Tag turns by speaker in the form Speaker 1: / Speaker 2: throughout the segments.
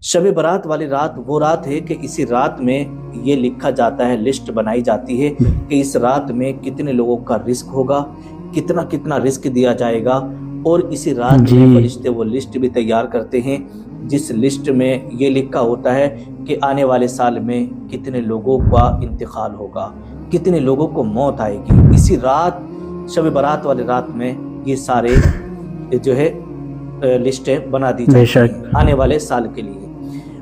Speaker 1: شب برات والی رات وہ رات ہے کہ اسی رات میں یہ لکھا جاتا ہے، لسٹ بنائی جاتی ہے کہ اس رات میں کتنے لوگوں کا رزق ہوگا، کتنا کتنا رزق دیا جائے گا، اور اسی رات میں فرشتے وہ لسٹ بھی تیار کرتے ہیں جس لسٹ میں یہ لکھا ہوتا ہے کہ آنے والے سال میں کتنے لوگوں کا انتقال ہوگا، کتنے لوگوں کو موت آئے گی۔ اسی رات شب برات والی رات میں یہ سارے جو ہے لسٹیں بنا دی جاتی ہیں آنے والے سال کے لیے۔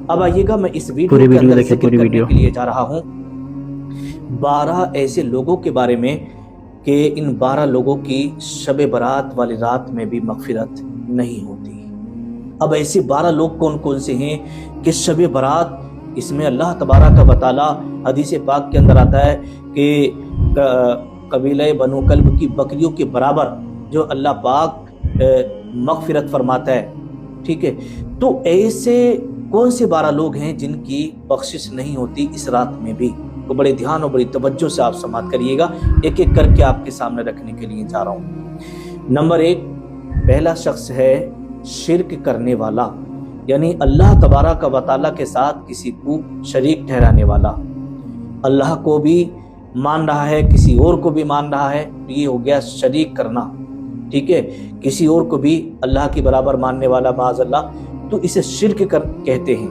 Speaker 1: اب آئیے گا، میں اس ویڈیو کے اندر ذکر کرنے کے لیے جا رہا ہوں 12 ایسے لوگوں کے بارے میں کہ ان 12 لوگوں کی شب برات والی رات میں بھی مغفرت نہیں ہوتی۔ اب ایسے 12 لوگ کون کون سے ہیں کہ شب برات، اس میں اللہ تبارک و تعالی حدیث پاک کے اندر آتا ہے کہ قبیلہ بنو کلب کی بکریوں کے برابر جو اللہ پاک مغفرت فرماتا ہے، ٹھیک ہے۔ تو ایسے کون سے 12 لوگ ہیں جن کی بخشش نہیں ہوتی اس رات میں بھی؟ تو بڑے دھیان اور بڑی توجہ سے آپ سماعت کریے گا، ایک ایک کر کے آپ کے سامنے رکھنے کے لیے جا رہا ہوں۔ نمبر 1، پہلا شخص ہے شرک کرنے والا، یعنی اللہ تبارک و تعالیٰ کے ساتھ کسی کو شریک ٹھہرانے والا، اللہ کو بھی مان رہا ہے، کسی اور کو بھی مان رہا ہے، یہ ہو گیا شریک کرنا، ٹھیک ہے۔ کسی اور کو بھی اللہ کے برابر ماننے والا، معاذ اللہ، تو اسے شرک کہتے ہیں۔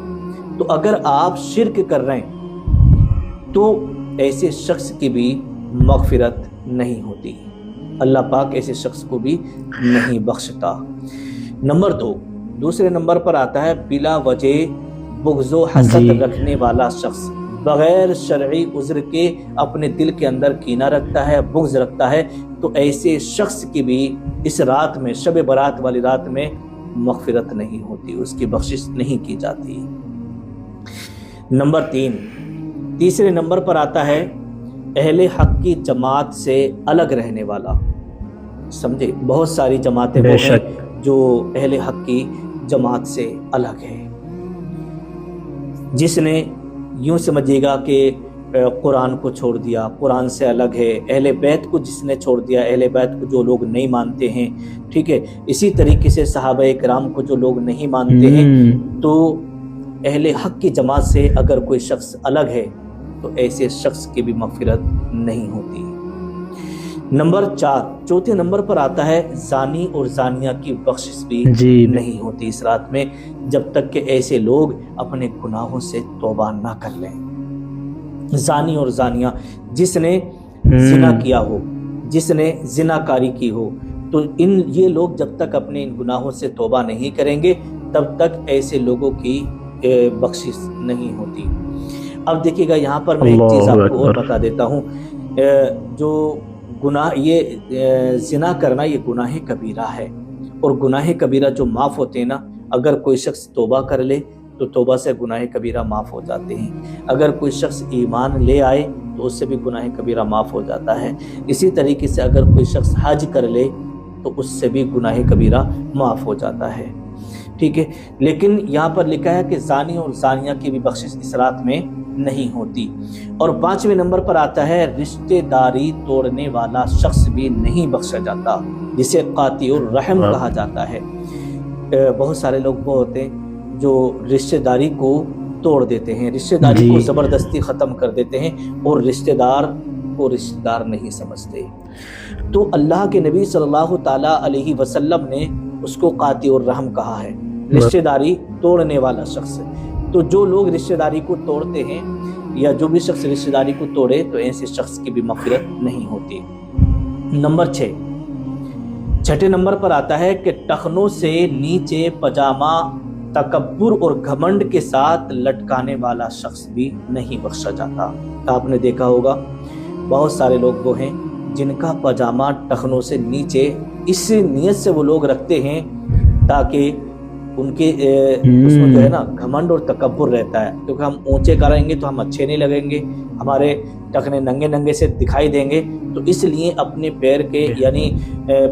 Speaker 1: تو اگر آپ شرک کر رہے ہیں تو ایسے شخص کی بھی مغفرت نہیں ہوتی، اللہ پاک ایسے شخص کو بھی نہیں بخشتا۔ نمبر 2، دوسرے نمبر پر آتا ہے بلا وجہ بغض و حسد رکھنے والا شخص، بغیر شرعی عذر کے اپنے دل کے اندر کینہ رکھتا ہے، بغض رکھتا ہے، تو ایسے شخص کی بھی اس رات میں، شب برات والی رات میں مغفرت نہیں ہوتی، اس کی بخشش نہیں کی جاتی۔ نمبر 3، تیسرے نمبر پر آتا ہے اہل حق کی جماعت سے الگ رہنے والا۔ سمجھے، بہت ساری جماعتیں وہ ہیں جو اہل حق کی جماعت سے الگ ہے، جس نے یوں سمجھے گا کہ قرآن کو چھوڑ دیا، قرآن سے الگ ہے، اہل بیت کو جس نے چھوڑ دیا، اہل بیت کو جو لوگ نہیں مانتے ہیں، ٹھیک ہے۔ اسی طریقے سے صحابہ کرام کو جو لوگ نہیں مانتے ہیں، تو اہل حق کی جماعت سے اگر کوئی شخص الگ ہے تو ایسے شخص کی بھی مغفرت نہیں ہوتی۔ نمبر 4، چوتھے نمبر پر آتا ہے زانی اور زانیہ کی بخشش بھی نہیں ہوتی اس رات میں، جب تک کہ ایسے لوگ اپنے گناہوں سے توبہ نہ کر لیں۔ زانی اور زانیہ، جس نے زنا کیا ہو، جس نے زنا کاری کی ہو، تو یہ لوگ جب تک اپنے ان گناہوں سے توبہ نہیں کریں گے تب تک ایسے لوگوں کی بخشش نہیں ہوتی۔ اب دیکھیے گا، یہاں پر میں ایک چیز آپ کو اور بتا دیتا ہوں، جو گناہ، یہ زنا کرنا یہ گناہ کبیرہ ہے، اور گناہ کبیرہ جو معاف ہوتے ہیں نا، اگر کوئی شخص توبہ کر لے تو توبہ سے گناہ کبیرہ معاف ہو جاتے ہیں، اگر کوئی شخص ایمان لے آئے تو اس سے بھی گناہ کبیرہ معاف ہو جاتا ہے، اسی طریقے سے اگر کوئی شخص حج کر لے تو اس سے بھی گناہ کبیرہ معاف ہو جاتا ہے، ٹھیک ہے۔ لیکن یہاں پر لکھا ہے کہ زانی اور زانیہ کی بھی بخشش اس رات میں نہیں ہوتی۔ اور 5ویں نمبر پر آتا ہے رشتہ داری توڑنے والا شخص بھی نہیں بخشا جاتا، جسے قاطع الرحم کہا جاتا ہے۔ بہت سارے لوگ وہ ہوتے ہیں جو رشتہ داری کو توڑ دیتے ہیں، رشتہ داری کو زبردستی ختم کر دیتے ہیں، اور رشتہ دار کو رشتہ دار نہیں سمجھتے۔ تو اللہ کے نبی صلی اللہ تعالیٰ علیہ وسلم نے اس کو قاطع الرحم کہا ہے، رشتہ داری توڑنے والا شخص۔ تو جو لوگ رشتہ داری کو توڑتے ہیں، یا جو بھی شخص رشتہ داری کو توڑے، تو ایسے شخص کی بھی مغفرت نہیں ہوتی۔ نمبر 6، چھٹے نمبر پر آتا ہے کہ ٹخنوں سے نیچے پاجامہ تکبر اور گھمنڈ کے ساتھ لٹکانے والا شخص بھی نہیں بخشا جاتا۔ آپ نے دیکھا ہوگا بہت سارے لوگ وہ ہیں جن کا پاجامہ ٹخنوں سے نیچے اس نیت سے وہ لوگ رکھتے ہیں تاکہ ان کے اس میں جو ہے نا گھمنڈ اور تکبر رہتا ہے، کیونکہ ہم اونچے کریں گے تو ہم اچھے نہیں لگیں گے، ہمارے ٹخنے ننگے ننگے سے دکھائی دیں گے، تو اس لیے اپنے پیر کے، یعنی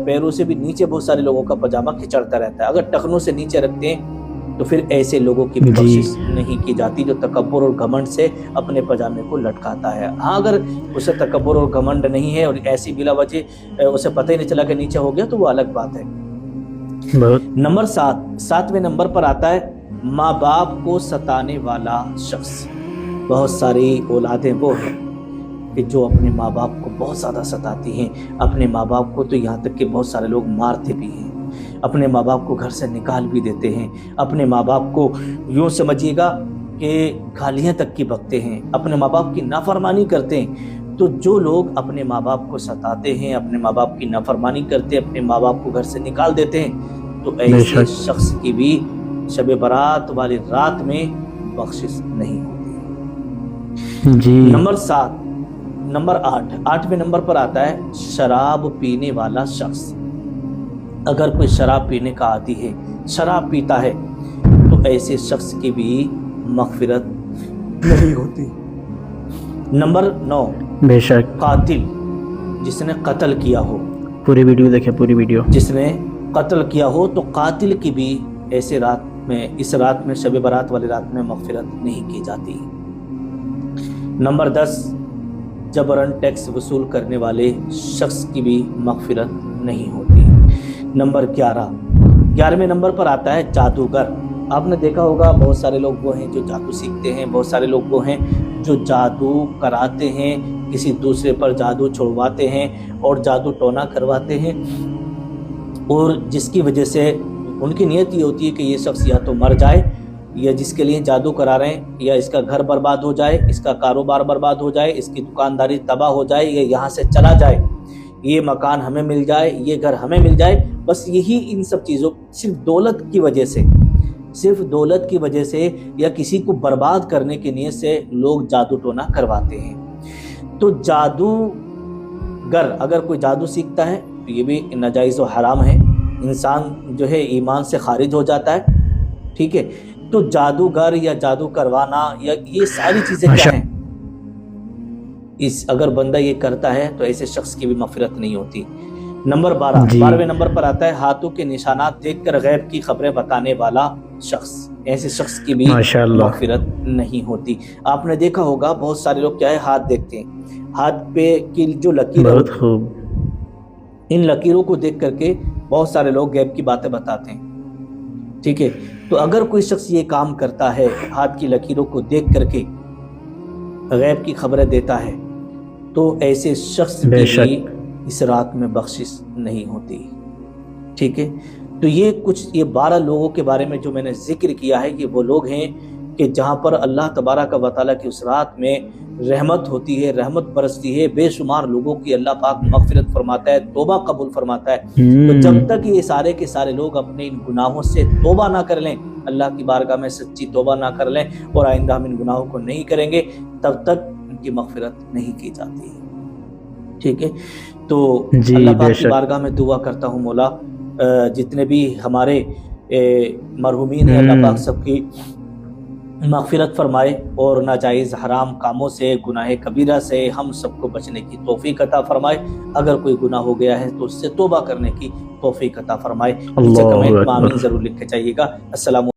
Speaker 1: پیروں سے بھی نیچے بہت سارے لوگوں کا پاجامہ کھچڑتا رہتا ہے۔ اگر ٹخنوں سے نیچے رکھتے ہیں تو پھر ایسے لوگوں کی بھی بخشش نہیں کی جاتی جو تکبر اور گھمنڈ سے اپنے پاجامے کو لٹکاتا ہے۔ ہاں، اگر اسے تکبر اور گھمنڈ نہیں ہے اور ایسی بلا وجہ اسے پتہ ہی نہیں چلا کہ نیچے ہو گیا تو وہ الگ بات ہے۔ نمبر 7، 7ویں نمبر پر آتا ہے ماں باپ کو ستانے والا شخص، بہت ساری اولادیں وہ ہیں کہ جو اپنے ماں باپ کو بہت زیادہ ستاتی ہیں، اپنے ماں باپ کو تو یہاں تک کہ بہت سارے لوگ مارتے بھی ہیں، اپنے ماں باپ کو گھر سے نکال بھی دیتے ہیں، اپنے ماں باپ کو یوں سمجھیے گا کہ گالیاں تک کی بکتے ہیں، اپنے ماں باپ کی نافرمانی کرتے ہیں۔ تو جو لوگ اپنے ماں باپ کو ستاتے ہیں، اپنے ماں باپ کی نافرمانی کرتے ہیں، اپنے ماں باپ کو گھر سے نکال دیتے ہیں، تو
Speaker 2: بے
Speaker 1: ایسے
Speaker 2: شک
Speaker 1: شخص کی بھی شب برات والی رات میں بخشش نہیں ہوتی۔
Speaker 2: جی
Speaker 1: نمبر 8ویں نمبر پر آتا ہے شراب پینے والا شخص۔ اگر کوئی شراب پینے کا عادی ہے، شراب پیتا ہے، تو ایسے شخص کی بھی مغفرت نہیں ہوتی۔ نمبر 9،
Speaker 2: بے شک
Speaker 1: قاتل، جس نے قتل کیا ہو،
Speaker 2: پوری ویڈیو دیکھیں، پوری ویڈیو۔
Speaker 1: جس نے قتل کیا ہو تو قاتل کی بھی ایسے رات میں، اس رات میں، شب برات والی رات میں مغفرت نہیں کی جاتی۔ نمبر 10، جبرن ٹیکس وصول کرنے والے شخص کی بھی مغفرت نہیں ہوتی۔ نمبر 11ویں نمبر پر آتا ہے جادوگر۔ آپ نے دیکھا ہوگا بہت سارے لوگ وہ ہیں جو جادو سیکھتے ہیں، بہت سارے لوگ وہ ہیں جو جادو کراتے ہیں، کسی دوسرے پر جادو چھوڑواتے ہیں اور جادو ٹونا کرواتے ہیں، اور جس کی وجہ سے ان کی نیت یہ ہوتی ہے کہ یہ شخص یا تو مر جائے، یا جس کے لیے جادو کرا رہے ہیں، یا اس کا گھر برباد ہو جائے، اس کا کاروبار برباد ہو جائے، اس کی دکانداری تباہ ہو جائے، یا یہاں سے چلا جائے، یہ مکان ہمیں مل جائے، یہ گھر ہمیں مل جائے۔ بس یہی ان سب چیزوں، صرف دولت کی وجہ سے یا کسی کو برباد کرنے کی نیت سے لوگ جادو ٹونا کرواتے ہیں۔ تو جادوگر اگر کوئی جادو سیکھتا ہے تو یہ بھی ناجائز و حرام ہے، انسان جو ہے ایمان سے خارج ہو جاتا ہے، ٹھیک ہے۔ تو جادوگر یا جادو کروانا یا یہ ساری چیزیں کیا ہیں، اگر بندہ یہ کرتا ہے تو ایسے شخص کی بھی مغفرت نہیں ہوتی۔ نمبر 12ویں نمبر پر آتا ہے ہاتھوں کے نشانات دیکھ کر غیب کی خبریں بتانے والا شخص، ایسے شخص کی بھی مغفرت نہیں ہوتی۔ آپ نے دیکھا ہوگا بہت سارے لوگ کیا ہے، ہاتھ دیکھتے ہیں، ہاتھ پہ کی جو لکیریں ہوتی ہیں، ان لکیروں کو دیکھ کر کے بہت سارے لوگ غیب کی باتیں بتاتے ہیں، ٹھیک ہے۔ تو اگر کوئی شخص یہ کام کرتا ہے، ہاتھ کی لکیروں کو دیکھ کر کے غیب کی خبریں دیتا ہے، تو ایسے شخص کی بھی اس رات میں بخشش نہیں ہوتی، ٹھیک ہے۔ تو یہ 12 لوگوں کے بارے میں جو میں نے ذکر کیا ہے، یہ وہ لوگ ہیں کہ جہاں پر اللہ تبارک و تعالیٰ کی اس رات میں رحمت ہوتی ہے، رحمت برستی ہے، بے شمار لوگوں کی اللہ پاک مغفرت فرماتا ہے، توبہ قبول فرماتا ہے۔ تو جب تک یہ سارے کے سارے لوگ اپنے ان گناہوں سے توبہ نہ کر لیں، اللہ کی بارگاہ میں سچی توبہ نہ کر لیں اور آئندہ ہم ان گناہوں کو نہیں کریں گے، تب تک ان کی مغفرت نہیں کی جاتی، ٹھیک ہے۔ تو اللہ پاک کی بارگاہ میں دعا کرتا ہوں، مولا جتنے بھی ہمارے مرحومین ہیں، اللہ پاک سب کی مغفرت فرمائے اور ناجائز حرام کاموں سے، گناہ کبیرہ سے ہم سب کو بچنے کی توفیق عطا فرمائے۔ اگر کوئی گناہ ہو گیا ہے تو اس سے توبہ کرنے کی توفیق عطا فرمائے۔ نیچے کمنٹ میں آمین ضرور لکھ کے جائیے گا۔ السلام